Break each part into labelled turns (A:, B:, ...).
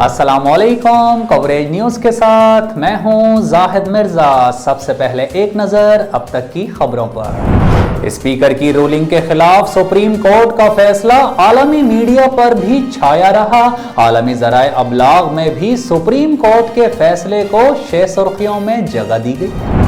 A: अस्सलाम वालेकुम। Coverage news के साथ मैं हूं जाहिद मिर्ज़ा। सबसे पहले एक नज़र अब तक की खबरों पर। स्पीकर की रूलिंग के खिलाफ सुप्रीम कोर्ट का फैसला आलमी मीडिया पर भी छाया रहा। आलमी ज़राए अबलाग में भी सुप्रीम कोर्ट के फैसले को शे सुर्खियों में जगह दी गई।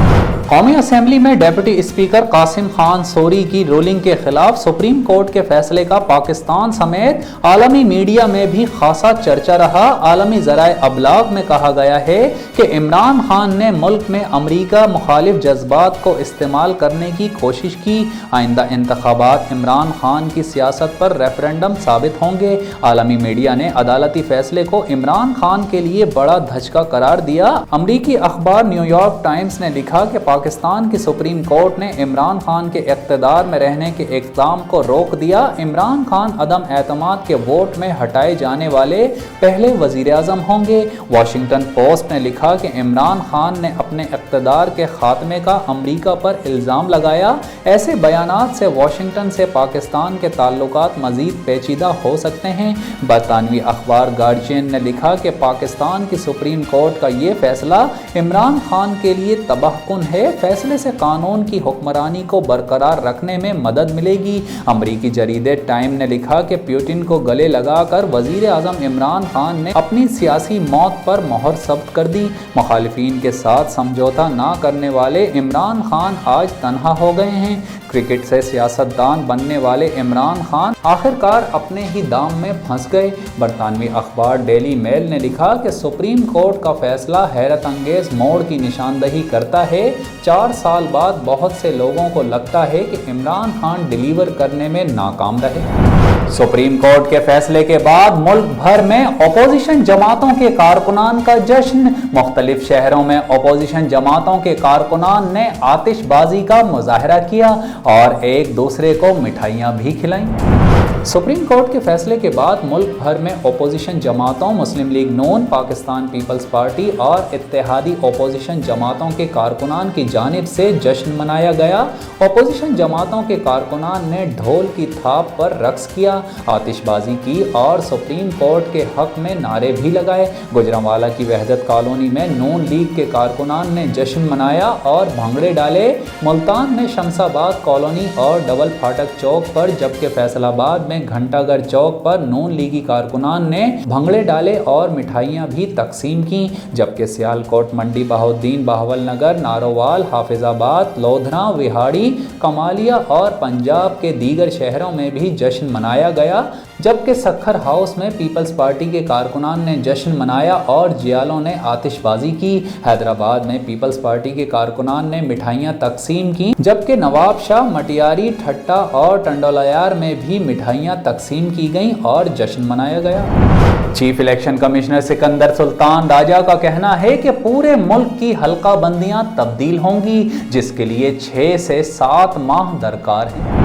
A: कौमी असेंबली में डेप्यूटी स्पीकर कासिम खान सोरी की रूलिंग के खिलाफ सुप्रीम कोर्ट के फैसले का पाकिस्तान समेत आलमी मीडिया में भी खासा चर्चा रहा। आलमी ज़राए अबलाग में कहा गया है कि इमरान खान ने मुल्क में अमरीका मुखालिफ जज्बात को इस्तेमाल करने की कोशिश की। आइंदा इंतखाबात इमरान खान की सियासत पर रेफरेंडम साबित होंगे। आलमी मीडिया ने अदालती फैसले को इमरान खान के लिए बड़ा धचका करार दिया। अमरीकी अखबार न्यूयॉर्क टाइम्स ने लिखा कि पाकिस्तान की सुप्रीम कोर्ट ने इमरान खान के इक़्तिदार में रहने के इक़दाम को रोक दिया। इमरान खान अदम एतमाद के वोट में हटाए जाने वाले पहले वज़ीर आज़म होंगे। वाशिंगटन पोस्ट ने लिखा कि इमरान खान ने अपने इक़्तिदार के खात्मे का अमरीका पर इल्ज़ाम लगाया। ऐसे बयानात से वाशिंगटन से पाकिस्तान के ताल्लुकात मज़ीद पेचीदा हो सकते हैं। बरतानवी अखबार गार्जियन ने लिखा कि पाकिस्तान की सुप्रीम कोर्ट का ये फैसला इमरान खान के लिए तबाहकुन है। फैसले से कानून की हुक्मरानी को बरकरार रखने में मदद मिलेगी। अमरीकी जरीदे टाइम ने लिखा कि पुतिन को गले लगाकर वजीर आज़म इमरान खान ने अपनी सियासी मौत पर मोहर सब्त कर दी। मुखालिफिन के साथ समझौता ना करने वाले इमरान खान आज तन्हा हो गए हैं। क्रिकेट से सियासतदान बनने वाले इमरान खान आखिरकार अपने ही दाम में फंस गए। बरतानवी अखबार डेली मेल ने लिखा कि सुप्रीम कोर्ट का फैसला हैरत अंगेज मोड़ की निशानदही करता है। 4 साल बाद बहुत से लोगों को लगता है कि इमरान खान डिलीवर करने में नाकाम रहे। सुप्रीम कोर्ट के फैसले के बाद मुल्क भर में अपोजिशन जमातों के कारकुनान का जश्न। मुख्तलिफ शहरों में अपोजिशन जमातों के कारकुनान ने आतिशबाजी का मुजाहरा किया और एक दूसरे को मिठाइयाँ भी खिलाईं। सुप्रीम कोर्ट के फैसले के बाद मुल्क भर में अपोजिशन जमातों मुस्लिम लीग नून, पाकिस्तान पीपल्स पार्टी और इत्तेहादी अपोजिशन जमातों के कारकुनान की जानिब से जश्न मनाया गया। अपोजिशन जमातों के कारकुनान ने ढोल की थाप पर रक्स किया, आतिशबाजी की और सुप्रीम कोर्ट के हक में नारे भी लगाए। गुजरांवाला की वहदत कॉलोनी में नून लीग के कारकुनान ने जश्न मनाया और भंगड़े डाले। मुल्तान में शमसाबाद कॉलोनी और डबल फाटक चौक पर, जबकि फैसलाबाद में घंटाघर चौक पर नून लीगी कारकुनान ने भंगड़े डाले और मिठाइयाँ भी तकसीम की। जबकि सियालकोट, मंडी बहाउद्दीन, बहावलनगर, नारोवाल, हाफिजाबाद, लोधरा, विहाड़ी, कमालिया और पंजाब के दीगर शहरों में भी जश्न मनाया गया। जबकि सखर हाउस में पीपल्स पार्टी के कारकुनान ने जश्न मनाया और जियालों ने आतिशबाजी की। हैदराबाद में पीपल्स पार्टी के कारकुनान ने मिठाइयाँ तकसीम की, जबकि नवाब शाह, मटियारी, ठट्टा और टंडोलायार में भी मिठाइयाँ तकसीम की गईं और जश्न मनाया गया। Chief election commissioner Sikandar Sultan Raja का कहना है कि पूरे मुल्क की हल्का बंदियां तब्दील होंगी, जिसके लिए 6 से 7 माह दरकार हैं।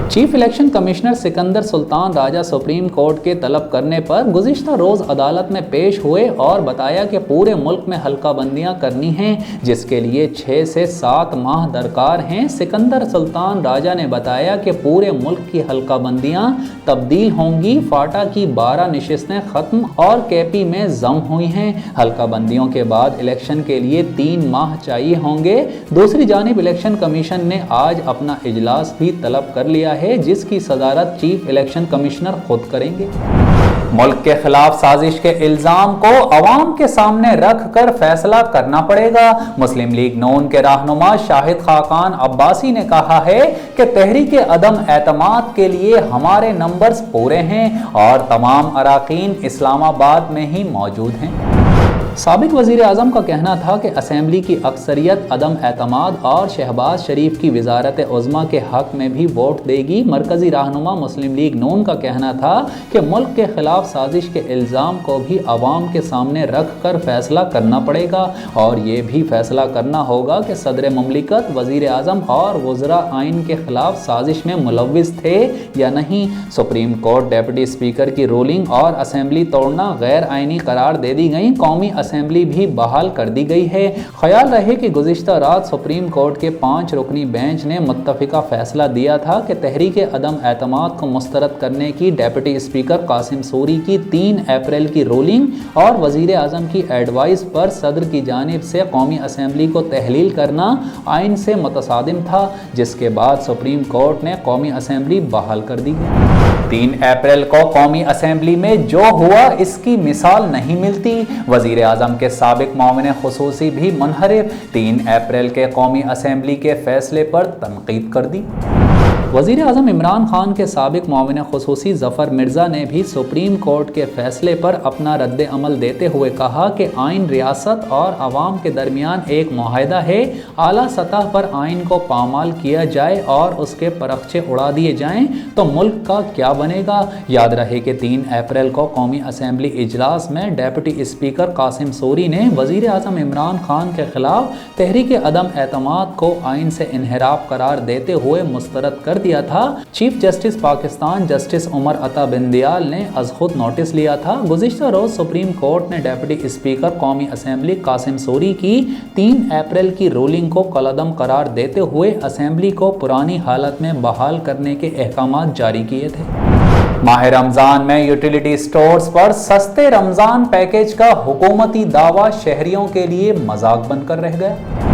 A: Chief election commissioner Sikandar Sultan Raja supreme court के तलब करने पर गुज़िश्ता रोज़ अदालत में पेश हुए और बताया कि पूरे मुल्क में हल्का बंदियाँ करनी हैं, जिसके लिए 6 से 7 माह दरकार हैं। सिकंदर सुल्तान राजा ने बताया कि पूरे मुल्क की हल्का बंदियाँ तब्दील होंगी। फाटा की 12 नशिस्तें ख़त्म और केपी में जम हुई हैं। हल्का बंदियों के बाद इलेक्शन के लिए 3 माह चाहिए होंगे। दूसरी जानिब इलेक्शन कमीशन ने आज अपना इजलास भी तलब कर लिया है, जिसकी सदारत चीफ इलेक्शन कमिश्नर खुद करेंगे। मुल्क के खिलाफ साजिश के इल्जाम को अवाम के सामने रख कर फैसला करना पड़ेगा। मुस्लिम लीग नून के रहनुमा शाहिद खाकान अब्बासी ने कहा है कि तहरीके अदम एतमाद के लिए हमारे नंबर्स पूरे हैं और तमाम अराकीन इस्लामाबाद में ही मौजूद हैं। साबिक वज़ीर आज़म का कहना था कि असेंबली की अक्सरियत अदम एतमाद और शहबाज शरीफ की वज़ारत उज़्मा के हक़ में भी वोट देगी। मरकज़ी रहनुमा मुस्लिम लीग नून का कहना था कि मुल्क के ख़िलाफ़ साजिश के इल्ज़ाम को भी अवाम के सामने रख कर फैसला करना पड़ेगा और ये भी फैसला करना होगा कि सदर मुमलिकत, वज़ीर आज़म और वज़रा आइन के ख़िलाफ़ साजिश में मुलव्विस थे या नहीं। सुप्रीम कोर्ट डेप्यूटी स्पीकर की रूलिंग और असेंबली तोड़ना गैर आइनी करार दे दी गई। कौमी असेंबली भी बहाल कर दी गई है। ख्याल रहे कि गुज़िश्ता रात सुप्रीम कोर्ट के 5 रुकनी बेंच ने मुत्तफ़िका फैसला दिया था कि तहरीक अदम एतमाद को मुस्तरद करने की डेप्यूटी स्पीकर कासिम सूरी की 3 अप्रैल की रूलिंग और वज़ीर आज़म की एडवाइस पर सदर की जानिब से कौमी असेंबली को तहलील करना आइन से मुतसादिम था, जिसके बाद सुप्रीम कोर्ट ने कौमी असेंबली बहाल कर दी। 3 अप्रैल को कौमी असेंबली में जो हुआ इसकी मिसाल नहीं मिलती। वज़ीर आज़म के साबिक मुआविन खुसूसी भी मुनहरिफ 3 अप्रैल के कौमी असेंबली के फैसले पर तनकीद कर दी। वज़ीर आज़म इमरान खान के साबिक मुआविन खुसूसी ज़फ़र मिर्ज़ा ने भी सुप्रीम कोर्ट के फैसले पर अपना रद्द अमल देते हुए कहा कि आइन रियासत और अवाम के दरमियान एक मुआहदा है, आला सतह पर आइन को पामाल किया जाए और उसके परखचे उड़ा दिए जाएं तो मुल्क का क्या बनेगा। याद रहे कि 3 अप्रैल को कौमी असेंबली इजलास में डेप्यूटी स्पीकर कासिम सूरी ने वज़ीर आज़म इमरान खान के खिलाफ तहरीक अदम एतमाद को आइन से इन्हिराफ करार देते हुए मुस्तरद कर दिया था। Chief justice Pakistan justice Umar Ata Bandial ने अज खुद नोटिस लिया था। गुज़िश्ता रोज सुप्रीम कोर्ट ने डेप्यूटी स्पीकर कौमी असेंबली कासिम सूरी की 3 अप्रैल की रूलिंग को कलअदम करार देते हुए असेंबली को पुरानी हालत में बहाल करने के अहकाम जारी किए थे। माह रमज़ान में यूटिलिटी स्टोर्स पर सस्ते रमज़ान पैकेज का हुकूमती दावा शहरियों के लिए मजाक बनकर रह गया।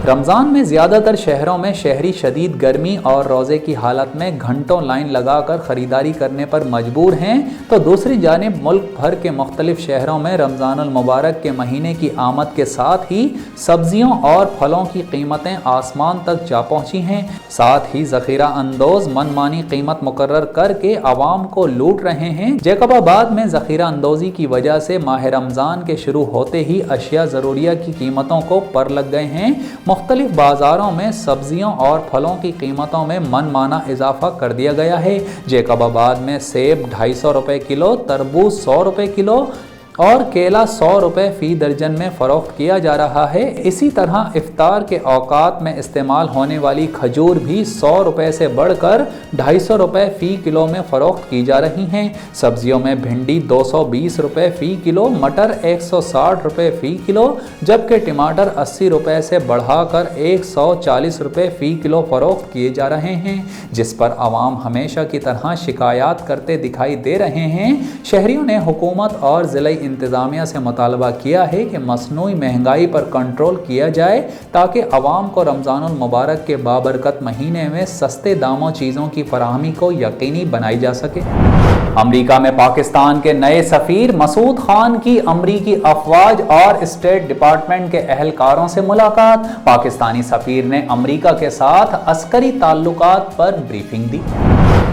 A: रमज़ान में ज़्यादातर शहरों में शहरी शदीद गर्मी और रोज़े की हालत में घंटों लाइन लगाकर ख़रीदारी करने पर मजबूर हैं, तो दूसरी जानिब मुल्क भर के मुख्तलिफ शहरों में रमज़ानुल मुबारक के महीने की आमद के साथ ही सब्जियों और फलों की कीमतें आसमान तक जा पहुँची हैं। साथ ही ज़ख़ीरा अंदोज़ मनमानी कीमत मुकर्रर करके आवाम को लूट रहे हैं। जैकबाबाद में ज़ख़ीरा अंदोज़ी की वजह से माह रमज़ान के शुरू होते ही अशिया ज़रूरिया की कीमतों को पर लग गए हैं। मुख्तलिफ बाज़ारों में सब्जियों और फलों की कीमतों में मनमाना इजाफा कर दिया गया है। जैकबाबाद में सेब 250 रुपये किलो, तरबूज 100 रुपये किलो और केला 100 रुपये फ़ी दर्जन में फ़रोख्त किया जा रहा है। इसी तरह इफ्तार के औकात में इस्तेमाल होने वाली खजूर भी 100 रुपये से बढ़कर 250 रुपये फ़ी किलो में फ़रोख्त की जा रही हैं। सब्जियों में भिंडी 220 रुपये फ़ी किलो, मटर 160 रुपये फ़ी किलो, जबकि टमाटर 80 रुपये से बढ़ाकर 140 रुपये फ़ी किलो फ़रोख्त किए जा रहे हैं, जिस पर आवाम हमेशा की तरह शिकायत करते दिखाई दे रहे हैं। शहरियों ने हुकूमत और ज़िला इंतज़ामिया से मुतालबा किया है कि मसनूई महंगाई पर कंट्रोल किया जाए ताकि अवाम को रमज़ानुल मुबारक के बाबरकत महीने में सस्ते दामों चीज़ों की फराहमी को यकीनी बनाई जा सके। अमरीका में पाकिस्तान के नए सफ़ीर मसूद खान की अमरीकी अफवाज और स्टेट डिपार्टमेंट के अहलकारों से मुलाकात। पाकिस्तानी सफ़ीर ने अमरीका के साथ अस्करी ताल्लुकात पर ब्रीफिंग दी।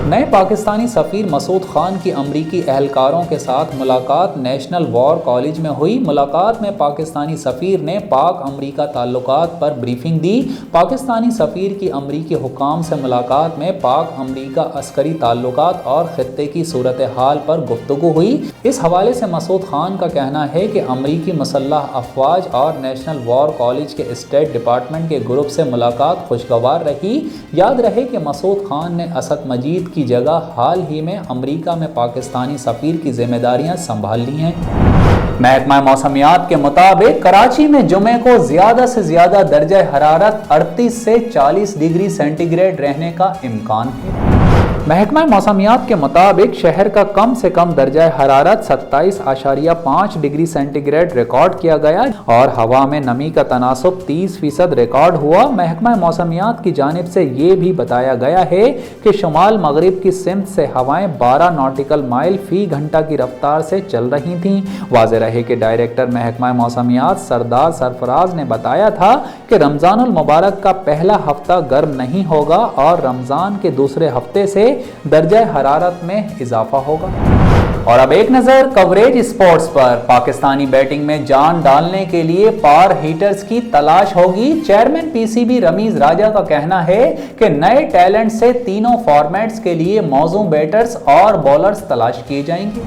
A: नए पाकिस्तानी सफ़ीर मसूद खान की अमरीकी अहलकारों के साथ मुलाकात नेशनल वॉर कॉलेज में हुई। मुलाकात में पाकिस्तानी सफ़ीर ने पाक अमरीका ताल्लुकात पर ब्रीफिंग दी। पाकिस्तानी सफ़ीर की अमरीकी हुकाम से मुलाकात में पाक अमरीका अस्करी ताल्लुकात और खित्ते की सूरत हाल पर गुफ्तगू हुई। इस हवाले से मसूद खान का कहना है कि अमरीकी मुसल्लह अफवाज और नेशनल वॉर कॉलेज के स्टेट डिपार्टमेंट के ग्रुप से मुलाकात खुशगवार रही। याद रहे कि मसूद खान ने असद मजीद की जगह हाल ही में अमरीका में पाकिस्तानी सफ़ीर की जिम्मेदारियां संभाल ली हैं। महकमा मौसमियात के मुताबिक कराची में जुमे को ज़्यादा से ज़्यादा दर्जा हरारत 38 से 40 डिग्री सेंटीग्रेड रहने का इम्कान है। महकमा मौसमियात के मुताबिक शहर का कम से कम दर्जा हरारत 27.5 डिग्री सेंटीग्रेड रिकॉर्ड किया गया और हवा में नमी का तनासुब 30% रिकॉर्ड हुआ। महकमा मौसमियात की जानिब से ये भी बताया गया है कि शुमाल मगरिब की सिमत से हवाएं 12 नॉटिकल माइल फ़ी घंटा की रफ्तार से चल रही थीं। वाज़ेह रहे कि डायरेक्टर महकमा मौसमियात सरदार सरफराज ने बताया था कि रमज़ानुल मुबारक का पहला हफ्ता गर्म नहीं होगा और रमज़ान के दूसरे हफ्ते से दर्जा हरारत में इजाफा होगा। और अब एक नजर कवरेज स्पोर्ट्स पर। पाकिस्तानी बैटिंग में जान डालने के लिए पावर हिटर्स की तलाश होगी। चेयरमैन पीसीबी रमीज राजा का कहना है कि नए टैलेंट से तीनों फॉर्मेट्स के लिए मौजूद बैटर्स और बॉलर्स तलाश किए जाएंगे।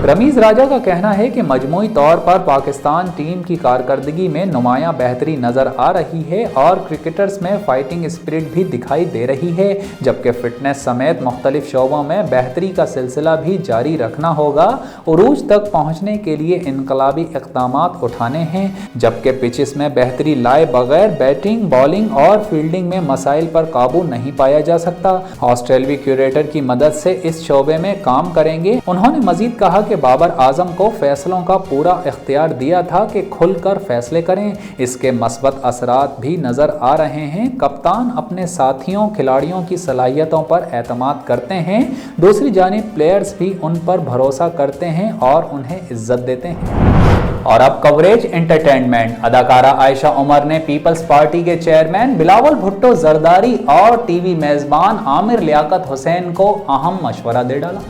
A: रमीज राजा का कहना है कि मजमूई तौर पर पाकिस्तान टीम की कारकर्दगी में नुमायां बेहतरी नजर आ रही है और क्रिकेटर्स में फाइटिंग स्पिरिट भी दिखाई दे रही है, जबकि फिटनेस समेत मुख्तलिफ शोबों में बेहतरी का सिलसिला भी जारी रखना होगा। उरूज तक पहुंचने के लिए इनकलाबी इक़दामात उठाने हैं, जबकि पिचेस में बेहतरी लाए बगैर बैटिंग, बॉलिंग और फील्डिंग में मसाइल पर काबू नहीं पाया जा सकता। ऑस्ट्रेलवी क्यूरेटर की मदद से इस शोबे में काम करेंगे। उन्होंने मजीद कहा कि बाबर आजम को फैसलों का पूरा इख्तियार दिया था कि खुलकर फैसले करें। इसके मस्बत असरात भी नजर आ रहे हैं। कप्तान अपने साथियों खिलाड़ियों की सलाहियतों पर एतमाद करते हैं, दूसरी जानिब प्लेयर्स भी उन पर भरोसा करते हैं और उन्हें इज्जत देते हैं। और अब कवरेज एंटरटेनमेंट। अदाकारा आयशा उमर ने पीपल्स पार्टी के चेयरमैन बिलावल भुट्टो जरदारी और टीवी मेजबान आमिर लियाकत हुसैन को अहम मशवरा दे डाला।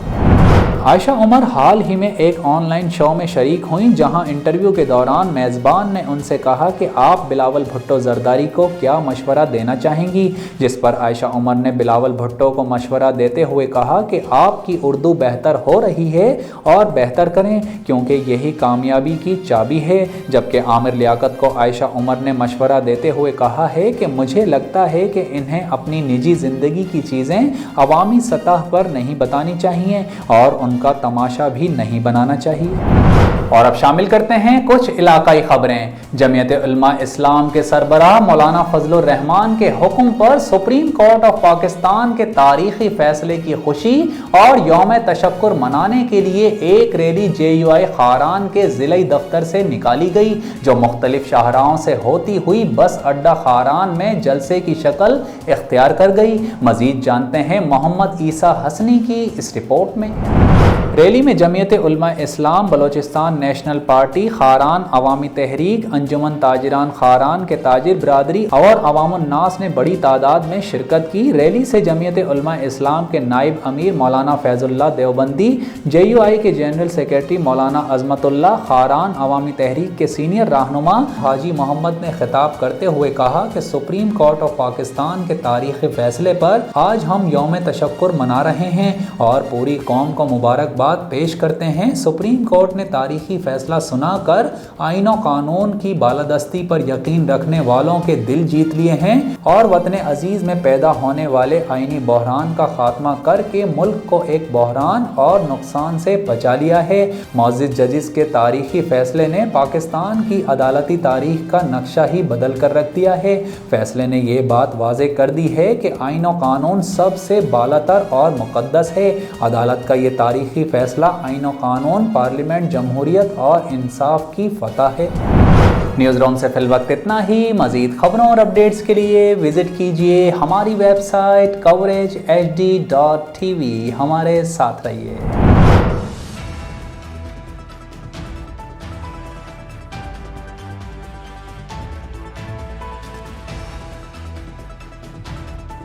A: आयशा उमर हाल ही में एक ऑनलाइन शो में शरीक हुई, जहां इंटरव्यू के दौरान मेज़बान ने उनसे कहा कि आप बिलावल भुट्टो जरदारी को क्या मशवरा देना चाहेंगी, जिस पर आयशा उमर ने बिलावल भुट्टो को मशवरा देते हुए कहा कि आपकी उर्दू बेहतर हो रही है और बेहतर करें, क्योंकि यही कामयाबी की चाबी है। जबकि आमिर लियाकत को आयशा उमर ने मशवरा देते हुए कहा है कि मुझे लगता है कि इन्हें अपनी निजी ज़िंदगी की चीज़ें अवामी सतह पर नहीं बतानी चाहिए और उनका तमाशा भी नहीं बनाना चाहिए। और अब शामिल करते हैं कुछ इलाकाई खबरें। जमीयत उलमा इस्लाम के सरबराह मौलाना फजलुर रहमान के हुक्म पर सुप्रीम कोर्ट ऑफ पाकिस्तान के तारीखी फैसले की खुशी और यौम तशक्कुर मनाने के लिए एक रैली JUI खारान के ज़िले दफ्तर से निकाली गई, जो मुख्तलिफ शाहराहों से होती हुई बस अड्डा खारान में जलसे की शक्ल इख्तियार कर गई। मजीद जानते हैं मोहम्मद ईसा हसनी की इस रिपोर्ट में। रैली में जमीयत उलमा इस्लाम, बलोचिस्तान नेशनल पार्टी, खारान अवामी तहरीक, अंजुमन ताजिरान खारान के ताजिर बिरादरी और अवामुन्नास ने बड़ी तादाद में शिरकत की। रैली से जमीयत उलमा इस्लाम के नाइब अमीर मौलाना फैजुल्लाह देवबंदी, JUI के जनरल सेक्रेटरी मौलाना अजमतुल्लाह, खारान अवामी तहरीक के सीनियर रहनुमा हाजी मोहम्मद ने खिताब करते हुए कहा कि सुप्रीम कोर्ट ऑफ पाकिस्तान के तारीखी फैसले पर आज हम यौम तशक्कुर मना रहे हैं और पूरी कौम को मुबारकबाद पेश करते हैं। सुप्रीम कोर्ट ने तारीखी फैसला सुनाकर आईन और कानून की बालादस्ती पर यकीन रखने वालों के दिल जीत लिए हैं और वतन अजीज में पैदा होने वाले आईनी बहरान का खात्मा करके मुल्क को एक बहरान और नुकसान से बचा लिया है। मौजूद जजिस के तारीखी फैसले ने पाकिस्तान की अदालती तारीख का नक्शा ही बदल कर रख दिया है। फैसले ने यह बात वाज़ेह कर दी है कि आईन और कानून सबसे बालातर और मुक़द्दस है। अदालत का ये तारीखी फैसला आईन और कानून, पार्लियामेंट, जमहूरियत और इंसाफ की फतह है। न्यूज़ रूम से फिल वक्त इतना ही। मज़ीद खबरों और अपडेट्स के लिए विजिट कीजिए हमारी वेबसाइट coveragehd.tv। हमारे साथ रहिए।